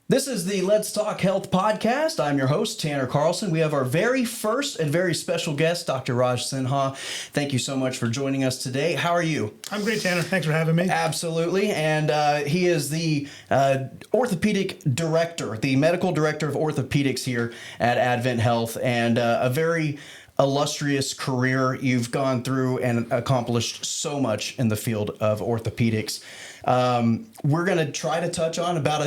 This is the Let's Talk Health podcast. I'm your host, Tanner Carlson. We have our very first and very special guest, Dr. Raj Sinha. Thank you so much for joining us today. How are you? I'm great, Tanner. Thanks for having me. Absolutely. And he is the orthopedic director, the medical director of orthopedics here at AdventHealth, and a very illustrious career. You've gone through and accomplished so much in the field of orthopedics. We're going to try to touch on about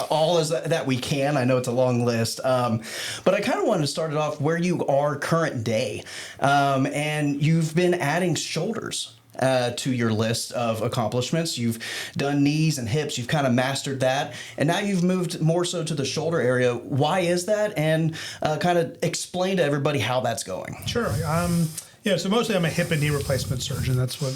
all that we can. I know it's a long list, but I kind of wanted to start it off where you are current day. And you've been adding shoulders to your list of accomplishments. You've done knees and hips. You've kind of mastered that. And now you've moved more so to the shoulder area. Why is that? And kind of explain to everybody how that's going. Sure. So mostly I'm a hip and knee replacement surgeon. That's what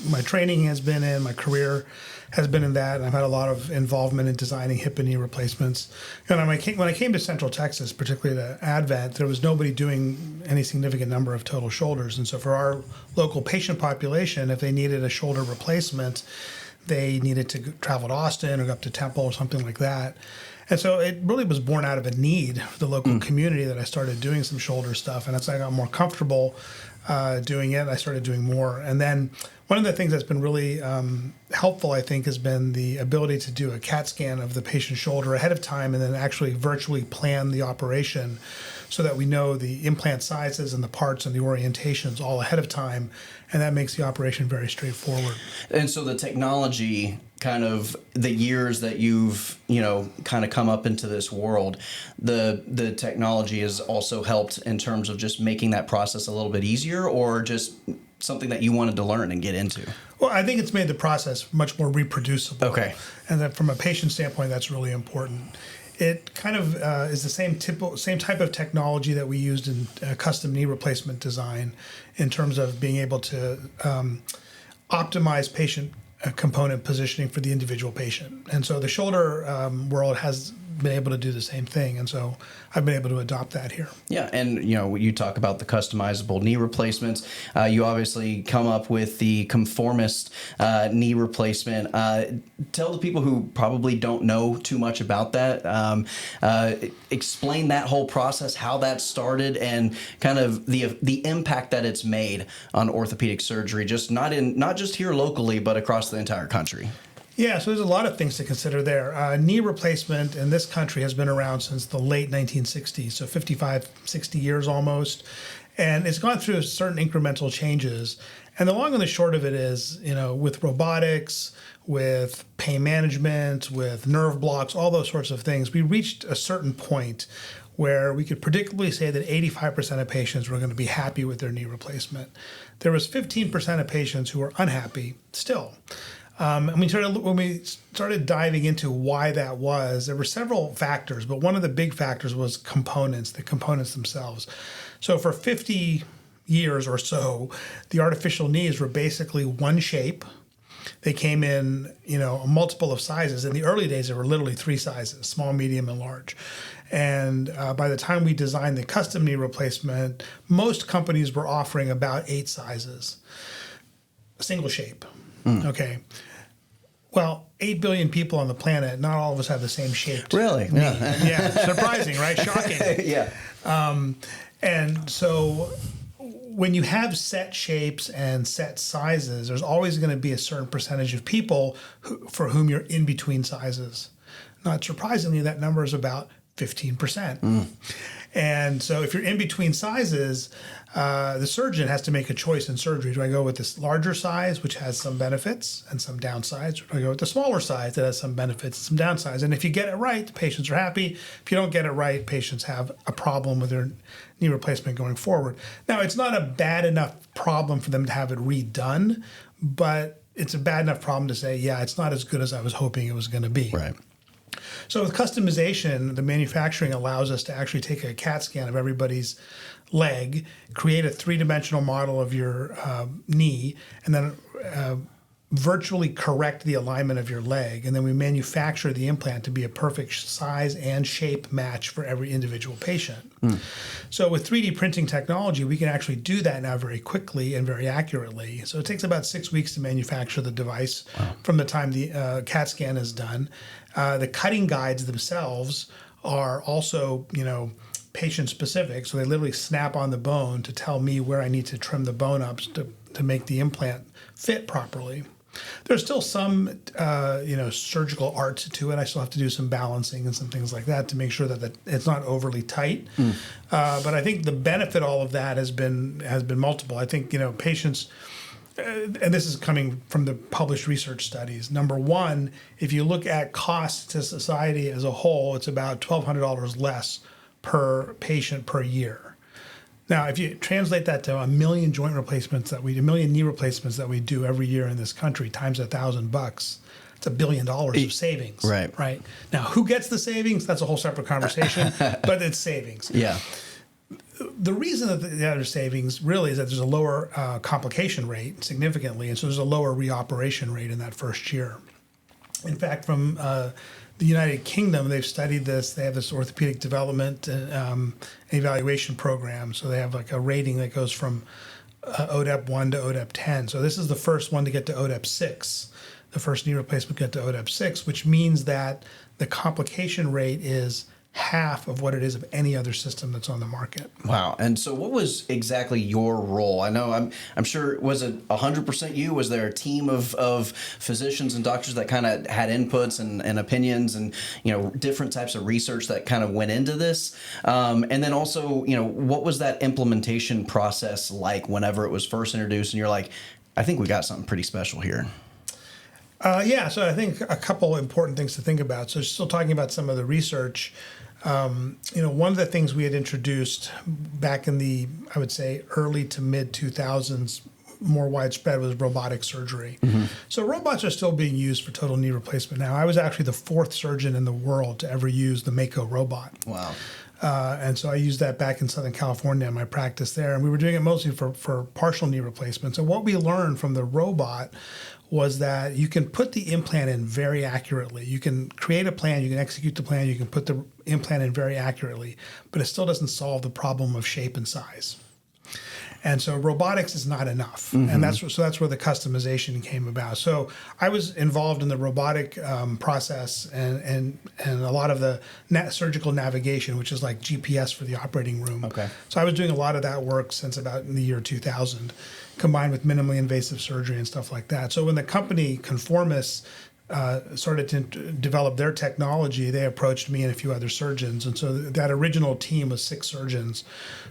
my training has been in. My career has been in that. And I've had a lot of involvement in designing hip and knee replacements. And when I came to Central Texas, particularly to Advent, there was nobody doing any significant number of total shoulders. And so for our local patient population, if they needed a shoulder replacement, they needed to travel to Austin or go up to Temple or something like that. And so it really was born out of a need for the local community that I started doing some shoulder stuff. And as I got more comfortable doing it, I started doing more. And then one of the things that's been really helpful, I think, has been the ability to do a CAT scan of the patient's shoulder ahead of time and then actually virtually plan the operation so that we know the implant sizes and the parts and the orientations all ahead of time. And that makes the operation very straightforward. And so the technology, kind of the years that you've, kind of come up into this world, the technology has also helped in terms of just making that process a little bit easier, or just something that you wanted to learn and get into? Well, I think it's made the process much more reproducible. Okay. And that from a patient standpoint, that's really important. It kind of is the same type of technology that we used in custom knee replacement design in terms of being able to optimize patient component positioning for the individual patient. And so the shoulder world has been able to do the same thing. And so I've been able to adopt that here. Yeah. And, you talk about the customizable knee replacements. You obviously come up with the conformist knee replacement. Tell the people who probably don't know too much about that, explain that whole process, how that started, and kind of the impact that it's made on orthopedic surgery, just not just here locally, but across the entire country. Yeah, so there's a lot of things to consider there. Knee replacement in this country has been around since the late 1960s, so 55, 60 years almost. And it's gone through certain incremental changes. And the long and the short of it is, with robotics, with pain management, with nerve blocks, all those sorts of things, we reached a certain point where we could predictably say that 85% of patients were going to be happy with their knee replacement. There was 15% of patients who were unhappy still. And when we started diving into why that was, there were several factors, but one of the big factors was the components themselves. So for 50 years or so, the artificial knees were basically one shape. They came in, a multiple of sizes. In the early days, there were literally three sizes: small, medium, and large. And by the time we designed the custom knee replacement, most companies were offering about 8 sizes, single shape. Okay. Well, 8 billion people on the planet, not all of us have the same shaped Really? knee. Yeah. Surprising, right? Shocking. Yeah. And so when you have set shapes and set sizes, there's always going to be a certain percentage of people for whom you're in between sizes. Not surprisingly, that number is about 15%. And so if you're in between sizes, the surgeon has to make a choice in surgery. Do I go with this larger size, which has some benefits and some downsides, or do I go with the smaller size that has some benefits and some downsides? And if you get it right, the patients are happy. If you don't get it right, patients have a problem with their knee replacement going forward. Now, it's not a bad enough problem for them to have it redone, but it's a bad enough problem to say, yeah, it's not as good as I was hoping it was going to be. Right. So with customization, the manufacturing allows us to actually take a CAT scan of everybody's leg, create a three-dimensional model of your knee, and then virtually correct the alignment of your leg. And then we manufacture the implant to be a perfect size and shape match for every individual patient. So with 3D printing technology, we can actually do that now very quickly and very accurately. So it takes about 6 weeks to manufacture the device from the time the CAT scan is done. The cutting guides themselves are also, patient specific. So they literally snap on the bone to tell me where I need to trim the bone up to make the implant fit properly. There's still some, surgical art to it. I still have to do some balancing and some things like that to make sure that it's not overly tight. But I think the benefit of all of that has been multiple. I think, patients, and this is coming from the published research studies. Number one, if you look at costs to society as a whole, it's about $1,200 less per patient per year. Now, if you translate that to a million knee replacements that we do every year in this country times $1,000, it's $1 billion of savings. Right. Now, who gets the savings? That's a whole separate conversation, but it's savings. Yeah. The reason that the other savings really is that there's a lower complication rate significantly, and so there's a lower reoperation rate in that first year. In fact, from the United Kingdom, they've studied this. They have this orthopedic development and evaluation program. So they have like a rating that goes from ODEP 1 to ODEP 10. So this is the first one to get to ODEP 6. The first knee replacement get to ODEP 6, which means that the complication rate is half of what it is of any other system that's on the market. Wow. And so what was exactly your role? I know I'm sure, was it 100% you? Was there a team of physicians and doctors that kind of had inputs and opinions and, different types of research that kind of went into this? And then also, what was that implementation process like whenever it was first introduced and you're like, I think we got something pretty special here? So I think a couple important things to think about. So still talking about some of the research, one of the things we had introduced back in the, I would say, early to mid 2000s, more widespread, was robotic surgery. So robots are still being used for total knee replacement now. I was actually the fourth surgeon in the world to ever use the Mako robot. Wow. And so I used that back in Southern California in my practice there. And we were doing it mostly for partial knee replacements. And what we learned from the robot was that you can put the implant in very accurately. You can create a plan, you can execute the plan, you can put the implant in very accurately, but it still doesn't solve the problem of shape and size. And so robotics is not enough. And that's where the customization came about. So I was involved in the robotic process and a lot of the surgical navigation, which is like GPS for the operating room. Okay. So I was doing a lot of that work since about in the year 2000, combined with minimally invasive surgery and stuff like that. So when the company Conformis started to develop their technology, they approached me and a few other surgeons. And so that original team was 6 surgeons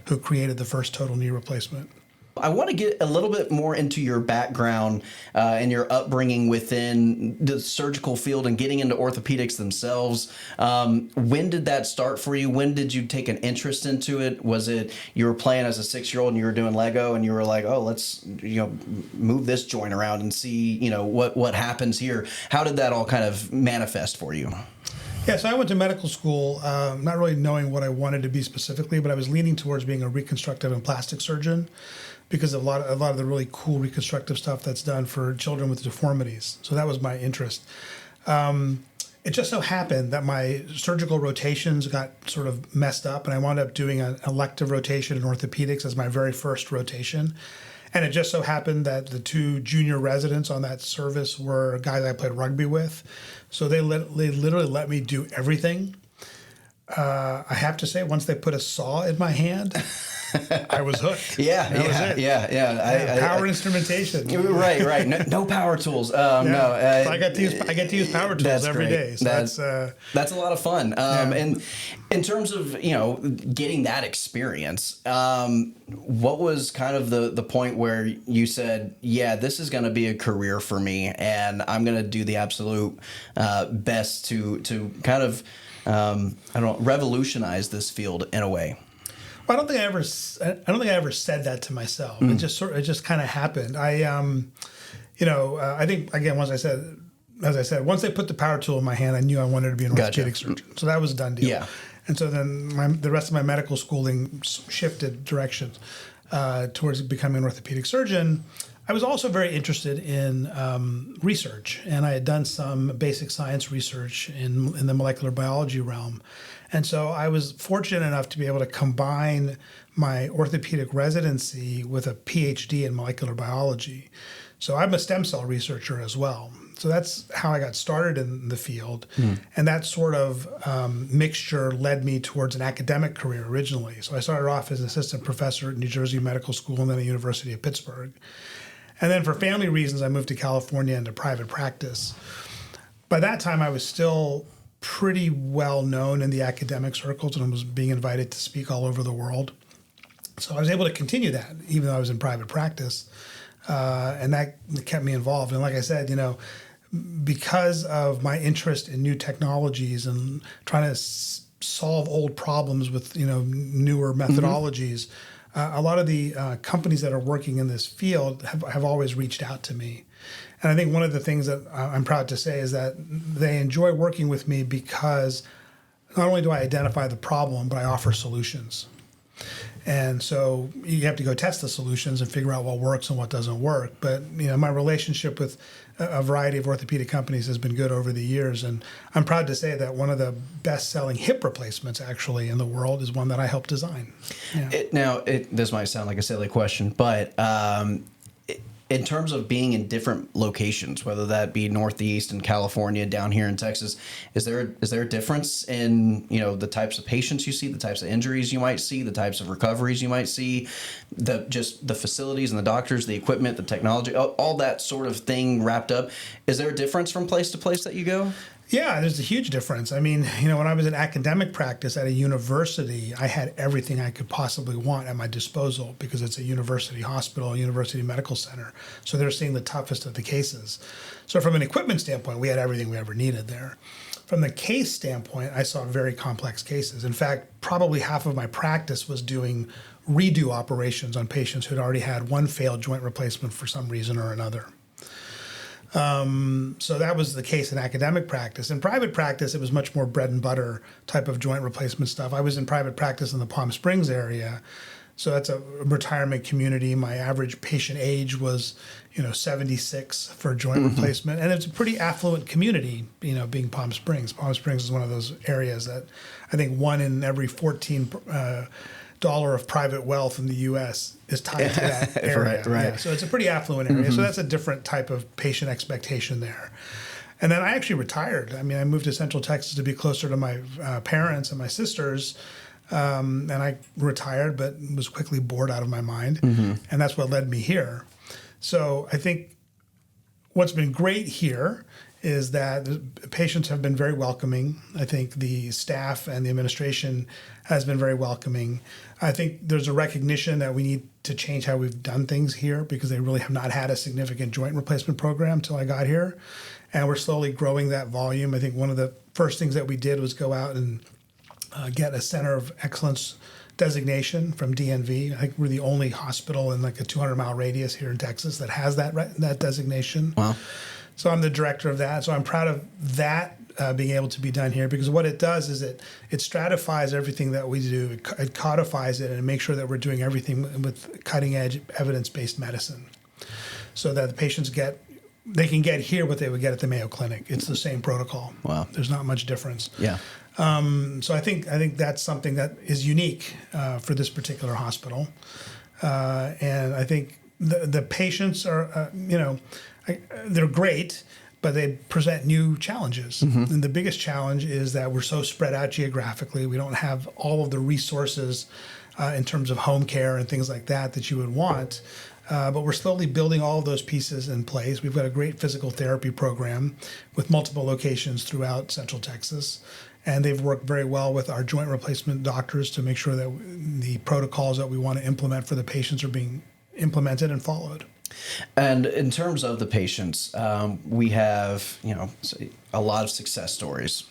who created the first total knee replacement. I want to get a little bit more into your background and your upbringing within the surgical field and getting into orthopedics themselves. When did that start for you? When did you take an interest into it? Was it you were playing as a 6-year-old and you were doing Lego and you were like, oh, let's move this joint around and see what happens here? How did that all kind of manifest for you? Yeah, so I went to medical school, not really knowing what I wanted to be specifically, but I was leaning towards being a reconstructive and plastic surgeon because of a lot of the really cool reconstructive stuff that's done for children with deformities. So that was my interest. It just so happened that my surgical rotations got sort of messed up, and I wound up doing an elective rotation in orthopedics as my very first rotation. And it just so happened that the 2 junior residents on that service were guys I played rugby with. So they literally let me do everything. I have to say, once they put a saw in my hand, I was hooked. Yeah. Power instrumentation. Right. No power tools. So I get to use power tools every day. So that's a lot of fun. And in terms of getting that experience, what was kind of the point where you said, yeah, this is going to be a career for me, and I'm going to do the absolute best to kind of revolutionize this field in a way? Well, I don't think I ever said that to myself. It just kind of happened. I think again, as I said, once they put the power tool in my hand, I knew I wanted to be an orthopedic surgeon. So that was a done deal. Yeah. And so then the rest of my medical schooling shifted direction towards becoming an orthopedic surgeon. I was also very interested in research, and I had done some basic science research in the molecular biology realm. And so I was fortunate enough to be able to combine my orthopedic residency with a PhD in molecular biology. So I'm a stem cell researcher as well. So that's how I got started in the field. And that sort of mixture led me towards an academic career originally. So I started off as an assistant professor at New Jersey Medical School and then at University of Pittsburgh. And then for family reasons, I moved to California into private practice. By that time, I was still pretty well known in the academic circles and was being invited to speak all over the world. So I was able to continue that even though I was in private practice. And that kept me involved. And like I said, because of my interest in new technologies and trying to solve old problems with, newer methodologies, a lot of the companies that are working in this field have always reached out to me. And I think one of the things that I'm proud to say is that they enjoy working with me because not only do I identify the problem, but I offer solutions. And so you have to go test the solutions and figure out what works and what doesn't work. But my relationship with a variety of orthopedic companies has been good over the years. And I'm proud to say that one of the best-selling hip replacements actually in the world is one that I helped design. Yeah. This might sound like a silly question, but in terms of being in different locations, whether that be Northeast and California, down here in Texas, is there a difference in the types of patients you see, the types of injuries you might see, the types of recoveries you might see, the facilities and the doctors, the equipment, the technology, all that sort of thing wrapped up? Is there a difference from place to place that you go? Yeah, there's a huge difference. I mean, when I was in academic practice at a university, I had everything I could possibly want at my disposal because it's a university hospital, a university medical center. So they're seeing the toughest of the cases. So from an equipment standpoint, we had everything we ever needed there. From the case standpoint, I saw very complex cases. In fact, probably half of my practice was doing redo operations on patients who'd already had one failed joint replacement for some reason or another. So that was the case in academic practice. In private practice, it was much more bread and butter type of joint replacement stuff. I was in private practice in the Palm Springs area. So that's a retirement community. My average patient age was, 76 for joint replacement. And it's a pretty affluent community, being Palm Springs. Palm Springs is one of those areas that I think 1 in every 14 dollar of private wealth in the U.S. is tied to that area. Right. Yeah, so it's a pretty affluent area. So that's a different type of patient expectation there. And then I actually retired. I mean, I moved to Central Texas to be closer to my parents and my sisters. And I retired, but was quickly bored out of my mind. And that's what led me here. So I think what's been great here is that the patients have been very welcoming. I think the staff and the administration has been very welcoming. I think there's a recognition that we need to change how we've done things here because they really have not had a significant joint replacement program until I got here. And we're slowly growing that volume. I think one of the first things that we did was go out and get a Center of Excellence designation from DNV. I think we're the only hospital in like a 200-mile radius here in Texas that has that designation. Wow. So I'm the director of that. So I'm proud of that being able to be done here because what it does is it stratifies everything that we do. It codifies it and it makes sure that we're doing everything with cutting-edge evidence-based medicine so that the patients they can get here what they would get at the Mayo Clinic. It's the same protocol. Wow. There's not much difference. Yeah. So I think that's something that is unique for this particular hospital. And I think the patients are, they're great, but they present new challenges. And the biggest challenge is that we're so spread out geographically. We don't have all of the resources in terms of home care and things like that you would want. But we're slowly building all of those pieces in place. We've got a great physical therapy program with multiple locations throughout Central Texas. And they've worked very well with our joint replacement doctors to make sure that the protocols that we want to implement for the patients are being implemented and followed. And in terms of the patients, we have, a lot of success stories.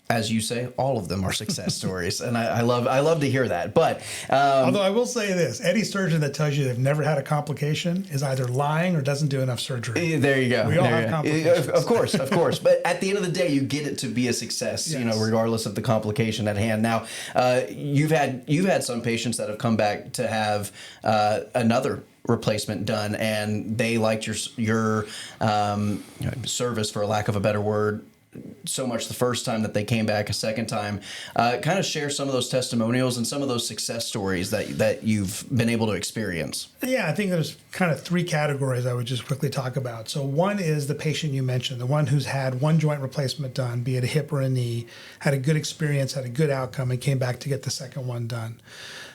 As you say, all of them are success stories, and I love to hear that. But although I will say this, any surgeon that tells you they've never had a complication is either lying or doesn't do enough surgery. There you go. We all have complications. Of course. But at the end of the day, you get it to be a success, yes. Regardless of the complication at hand. Now, you've had some patients that have come back to have another replacement done, and they liked your service, for lack of a better word, so much the first time that they came back a second time. Kind of share some of those testimonials and some of those success stories that you've been able to experience. Yeah, I think there's kind of three categories I would just quickly talk about. So one is the patient you mentioned, the one who's had one joint replacement done, be it a hip or a knee, had a good experience, had a good outcome, and came back to get the second one done.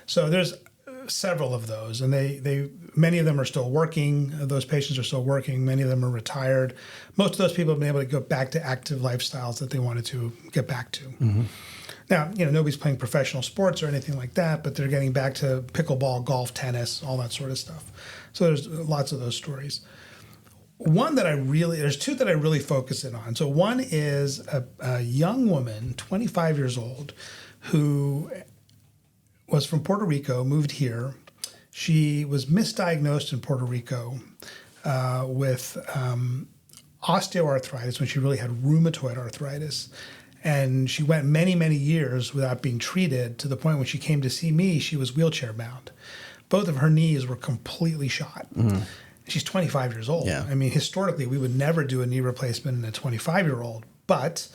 So there's several of those, and they many of them are still working. Those patients are still working. Many of them are retired. Most of those people have been able to go back to active lifestyles that they wanted to get back to. Mm-hmm. Now, nobody's playing professional sports or anything like that, but they're getting back to pickleball, golf, tennis, all that sort of stuff. So there's lots of those stories. There's two that I really focus in on. So one is a young woman, 25 years old, who was from Puerto Rico, moved here. She was misdiagnosed in Puerto Rico with osteoarthritis when she really had rheumatoid arthritis. And she went many, many years without being treated, to the point when she came to see me, she was wheelchair bound. Both of her knees were completely shot. Mm. She's 25 years old. Yeah. I mean, historically, we would never do a knee replacement in a 25-year-old. But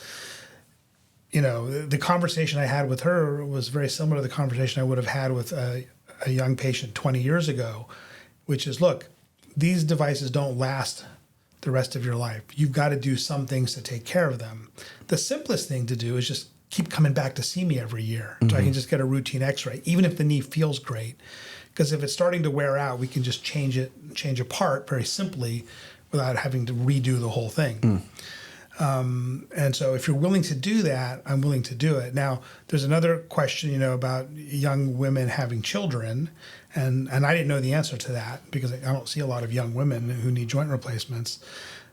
the conversation I had with her was very similar to the conversation I would have had with a young patient 20 years ago, which is, look, these devices don't last the rest of your life. You've got to do some things to take care of them. The simplest thing to do is just keep coming back to see me every year, so I can just get a routine x-ray, even if the knee feels great. Because if it's starting to wear out, we can just change a part very simply without having to redo the whole thing. And so if you're willing to do that, I'm willing to do it. Now, there's another question, about young women having children. And I didn't know the answer to that, because I don't see a lot of young women who need joint replacements.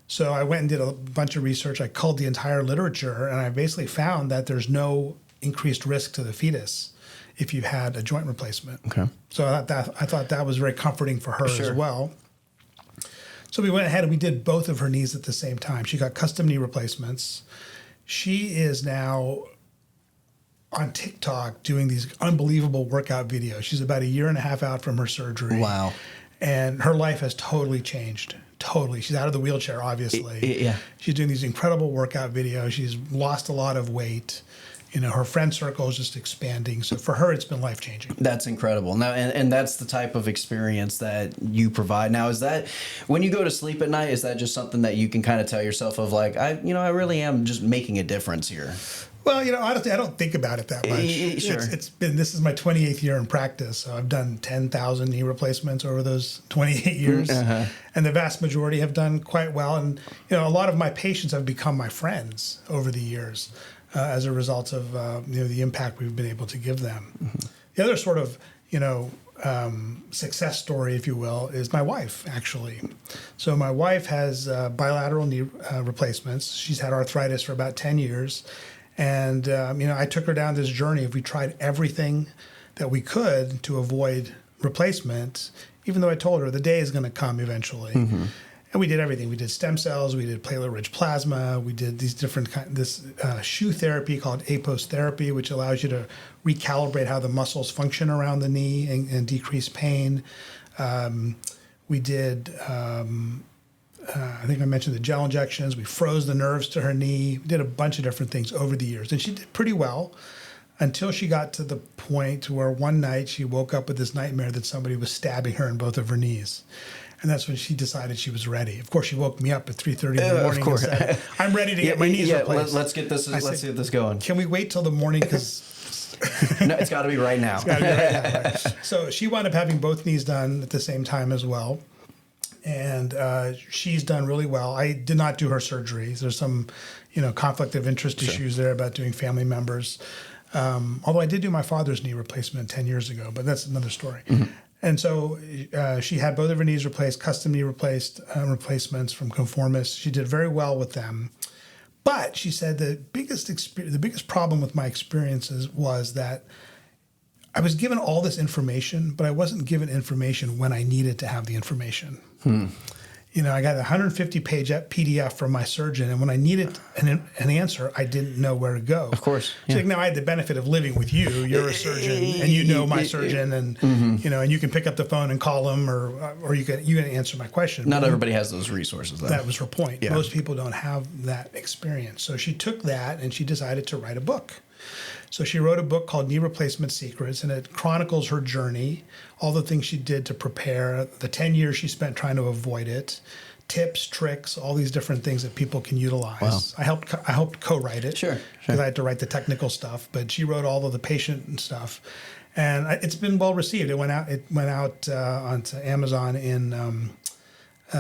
So I went and did a bunch of research. I culled the entire literature, and I basically found that there's no increased risk to the fetus if you've had a joint replacement. Okay. So I thought that was very comforting for her as well. So we went ahead and we did both of her knees at the same time. She got custom knee replacements. She is now on TikTok doing these unbelievable workout videos. She's about a year and a half out from her surgery. Wow. And her life has totally changed. Totally. She's out of the wheelchair, obviously. Yeah. She's doing these incredible workout videos. She's lost a lot of weight. Her friend circle is just expanding. So for her, it's been life-changing. That's incredible. Now, and that's the type of experience that you provide. Now, is that, when you go to sleep at night, is that just something that you can kind of tell yourself of, like, I really am just making a difference here? Well, honestly, I don't think about it that much. Sure. This is my 28th year in practice. So I've done 10,000 knee replacements over those 28 years. Uh-huh. And the vast majority have done quite well. And, a lot of my patients have become my friends over the years. As a result of the impact we've been able to give them. Mm-hmm. The other sort of success story, if you will, is my wife, actually. So my wife has bilateral knee replacements. She's had arthritis for about 10 years. And, I took her down this journey. If we tried everything that we could to avoid replacement, even though I told her the day is going to come eventually. Mm-hmm. And we did everything. We did stem cells. We did platelet-rich plasma. We did these different shoe therapy called APOS therapy, which allows you to recalibrate how the muscles function around the knee and decrease pain. We did, I think I mentioned the gel injections. We froze the nerves to her knee. We did a bunch of different things over the years. And she did pretty well until she got to the point where one night she woke up with this nightmare that somebody was stabbing her in both of her knees. And that's when she decided she was ready. Of course, she woke me up at 3:30 in the morning and said, "I'm ready to get my knees replaced." Let's get this. Let's get this going. Can we wait till the morning? Because no, it's got to be right now. It's got to be right now. So she wound up having both knees done at the same time as well, and she's done really well. I did not do her surgeries. There's some, conflict of interest issues there about doing family members. Although I did do my father's knee replacement 10 years ago, but that's another story. Mm-hmm. And so she had both of her knees replaced, custom knee replacements from conformists. She did very well with them. But she said the biggest problem with my experiences was that I was given all this information, but I wasn't given information when I needed to have the information. I got a 150-page PDF from my surgeon, and when I needed an answer, I didn't know where to go. Of course. She's like, now I had the benefit of living with you. You're a surgeon, and you know my surgeon, and and you can pick up the phone and call him, or you can answer my question. Not everybody has those resources, though. That was her point. Yeah. Most people don't have that experience. So she took that and she decided to write a book. So she wrote a book called Knee Replacement Secrets, and it chronicles her journey, all the things she did to prepare, the 10 years she spent trying to avoid it, tips, tricks, all these different things that people can utilize. Wow. I helped co-write it. Sure. Because I had to write the technical stuff, but she wrote all of the patient and stuff. And it's been well received. It went out onto Amazon in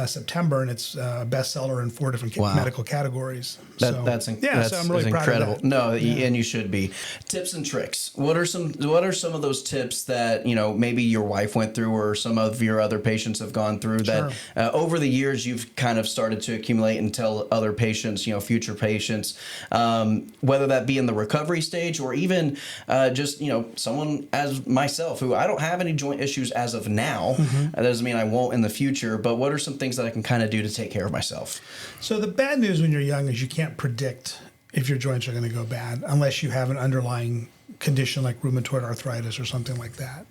September, and it's a bestseller in 4 different medical categories. That's so I'm really proud incredible. of that. No, and you should be. Tips and tricks. What are some of those tips that maybe your wife went through, or some of your other patients have gone through that over the years you've kind of started to accumulate and tell other patients, future patients, whether that be in the recovery stage or even just someone as myself who I don't have any joint issues as of now. That doesn't mean I won't in the future, but what are some things that I can kind of do to take care of myself? So the bad news when you're young is you can't predict if your joints are going to go bad unless you have an underlying condition like rheumatoid arthritis or something like that.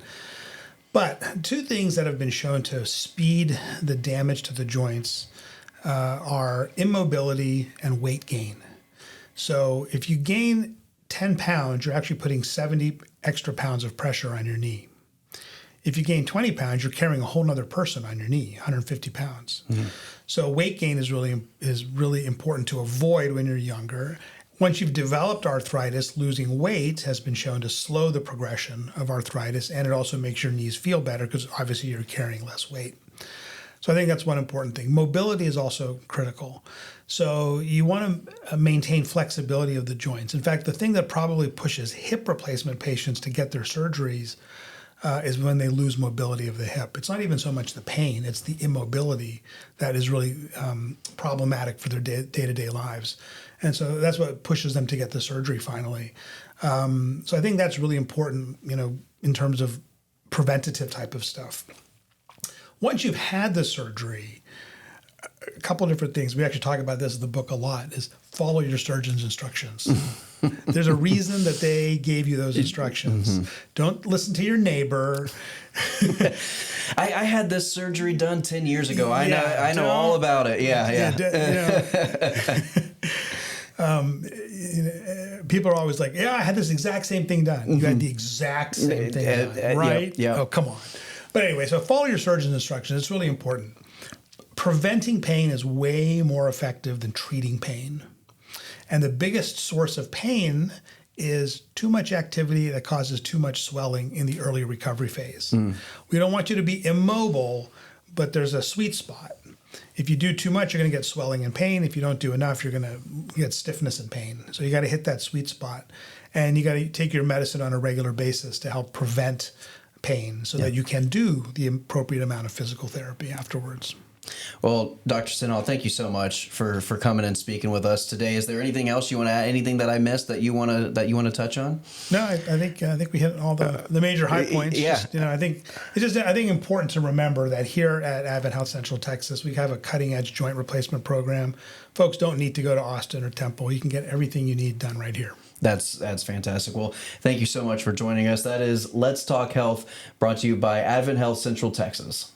But 2 things that have been shown to speed the damage to the joints are immobility and weight gain. So if you gain 10 pounds, you're actually putting 70 extra pounds of pressure on your knee. If you gain 20 pounds, you're carrying a whole nother person on your knee, 150 pounds. So weight gain is really important to avoid when you're younger. Once you've developed arthritis, losing weight has been shown to slow the progression of arthritis, and it also makes your knees feel better because obviously you're carrying less weight. So I think that's one important thing. Mobility is also critical. So you want to maintain flexibility of the joints. In fact, the thing that probably pushes hip replacement patients to get their surgeries is when they lose mobility of the hip. It's not even so much the pain, it's the immobility that is really problematic for their day-to-day lives. And so that's what pushes them to get the surgery finally. So I think that's really important, in terms of preventative type of stuff. Once you've had the surgery, a couple of different things, we actually talk about this in the book a lot, is follow your surgeon's instructions. There's a reason that they gave you those instructions. Don't listen to your neighbor. I had this surgery done 10 years ago. I know all about it. People are always like, I had this exact same thing done. You had the exact same thing done, right? Oh, come on. But anyway, so follow your surgeon's instructions. It's really important. Preventing pain is way more effective than treating pain. And the biggest source of pain is too much activity that causes too much swelling in the early recovery phase. We don't want you to be immobile, but there's a sweet spot. If you do too much, you're going to get swelling and pain. If you don't do enough, you're going to get stiffness and pain. So you got to hit that sweet spot. And you got to take your medicine on a regular basis to help prevent pain so that you can do the appropriate amount of physical therapy afterwards. Well, Dr. Sinha, thank you so much for coming and speaking with us today. Is there anything else you want to add? Anything that I missed that you want to touch on? No, I think we hit all the major high points. Yeah. I think important to remember that here at AdventHealth Central Texas, we have a cutting-edge joint replacement program. Folks don't need to go to Austin or Temple. You can get everything you need done right here. That's fantastic. Well, thank you so much for joining us. That is Let's Talk Health, brought to you by AdventHealth Central Texas.